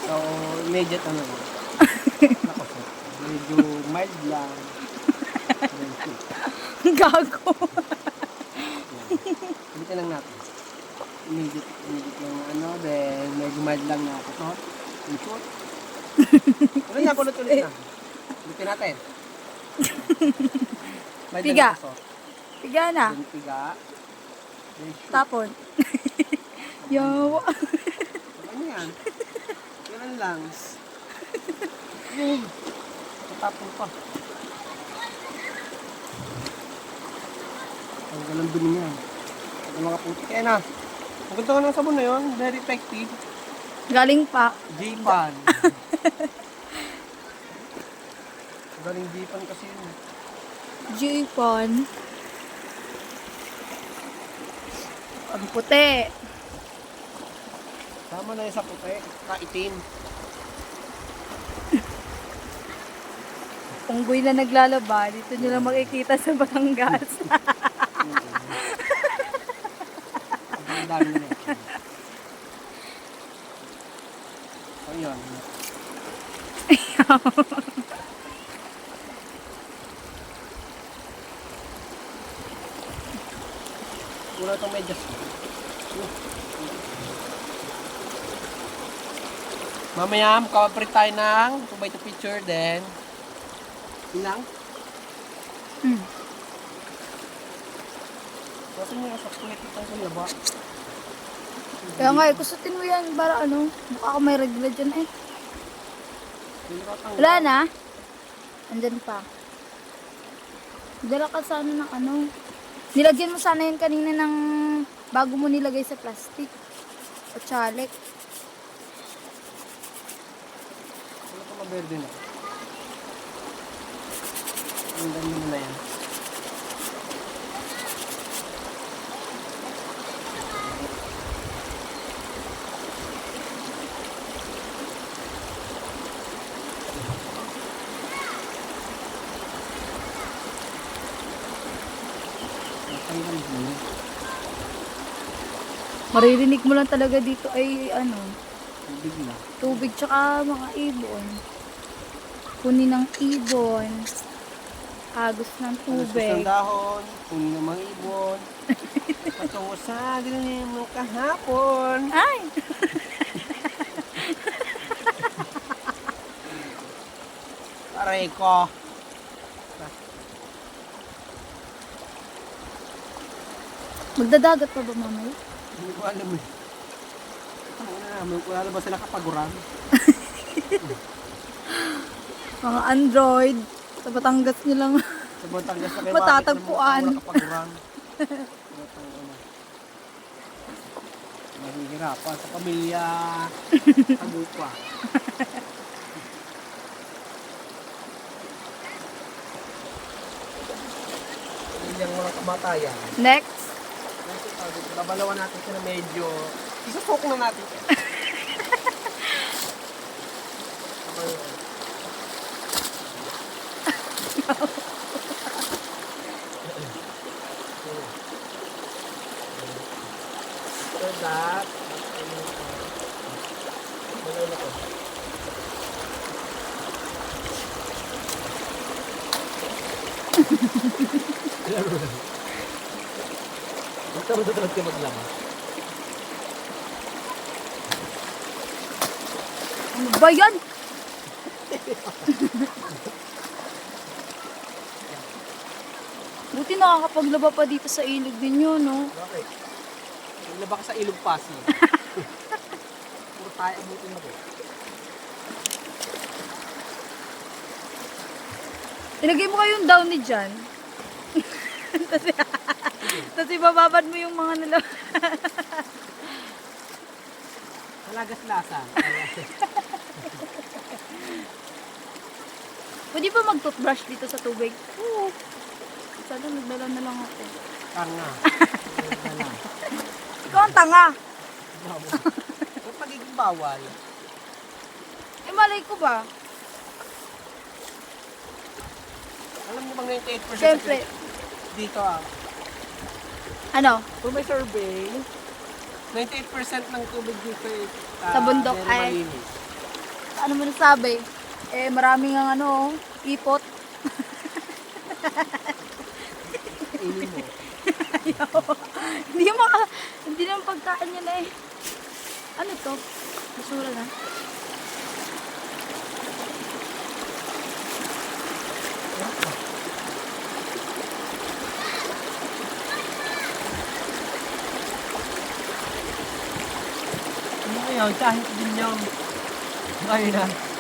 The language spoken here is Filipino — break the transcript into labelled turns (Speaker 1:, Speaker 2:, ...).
Speaker 1: So, immediate ano lang. Nako po. Medyo mild lang.
Speaker 2: Gago.
Speaker 1: Ulitin lang natin. Immediate lang na ano. Then, medyo mild lang na kusot. Yung shoot. Ano yan? Ulit-ulit na. Ulitin natin. Mild
Speaker 2: Piga.
Speaker 1: lang na kusot.
Speaker 2: Piga na.
Speaker 1: Then, piga. Then, shoot.
Speaker 2: Tapon. Yawa.
Speaker 1: Ano yan? Ganun lang. Yun. Tatapon pa. Ang galang dumi niya. Ang mga puti. Kaya na. Maganda ka ng sabon na yun. Very effective.
Speaker 2: Galing pa.
Speaker 1: J-Pan. Galing J-Pan kasi yun.
Speaker 2: J-Pon. Ang puti.
Speaker 1: Tama na yun sa puti. Kaitim.
Speaker 2: Unggoy na naglalaba. Dito nyo lang makikita sa Batangas.
Speaker 1: Ang dami na yun. So yun. Wala itong medyas. Mamaya, makaprint tayo ng 2x2 picture, then yun lang. Kasi nyo sa kulit itong kulaba.
Speaker 2: Kaya nga, kusutin mo yan para ano. Mukha ako may regla dyan eh. Wala na. Andyan pa. Dala ka sana ng ano. Nilagyan mo sana yun kanina ng bago mo nilagay sa plastic. O tsalek.
Speaker 1: Wala pa maberde na. Ang dami na yan. Natanggal mo.
Speaker 2: Maririnig mo lang talaga dito ay ano,
Speaker 1: Tubig na.
Speaker 2: tubig tsaka mga ibon. Kunin ng ibon. Agos ng
Speaker 1: Alas
Speaker 2: tubig.
Speaker 1: ng dahon, punin ng mga ibon. Patungo sa dilim ng kahapon.
Speaker 2: Ay!
Speaker 1: Aray ko.
Speaker 2: Magdadagat pa ba mamaya?
Speaker 1: Hindi ko alam eh. Wala na ba sila kapaguran?
Speaker 2: Mga Android. Sa Batangas nyo lang.
Speaker 1: Sa Batangas na kayo
Speaker 2: Matatagpuan.
Speaker 1: wala kapaguran. Mahihirapan sa pamilya. Agupa. Pamilyang mga kamatayan.
Speaker 2: Next.
Speaker 1: Babalawan natin sila medyo. Isusok na natin. So that, balaw na ko. Magkaroon na talaga maglama.
Speaker 2: Ano ba yan? Buti nakakapaglaba pa dito sa ilog ninyo, no?
Speaker 1: Bakit? Naglaba ka sa ilog Pasig. Puro tayo abutin mo ko.
Speaker 2: Ilagay mo kayong downy dyan. Tapos ibababad mo yung mga nila.
Speaker 1: Malagas-lasan.
Speaker 2: Pwede ba mag-toothbrush dito sa tubig? Oo. Sana nagdala na lang ako.
Speaker 1: Tanga.
Speaker 2: Ikaw ang tanga.
Speaker 1: Yung pagiging bawal.
Speaker 2: Eh, malay ko ba?
Speaker 1: Alam mo bang 98%
Speaker 2: Siyempre.
Speaker 1: dito ah.
Speaker 2: Ano?
Speaker 1: Kung may survey, 98% ng tubig dito ay
Speaker 2: Sa bundok
Speaker 1: very
Speaker 2: ay-
Speaker 1: malinis.
Speaker 2: ano mo nasabi? Eh, maraming ang ano, ipot.
Speaker 1: Ini mo.
Speaker 2: Hindi naman pagkain yan eh. Ano to? Basura na.
Speaker 1: Ano yun? Kahit din yung... Ayun na.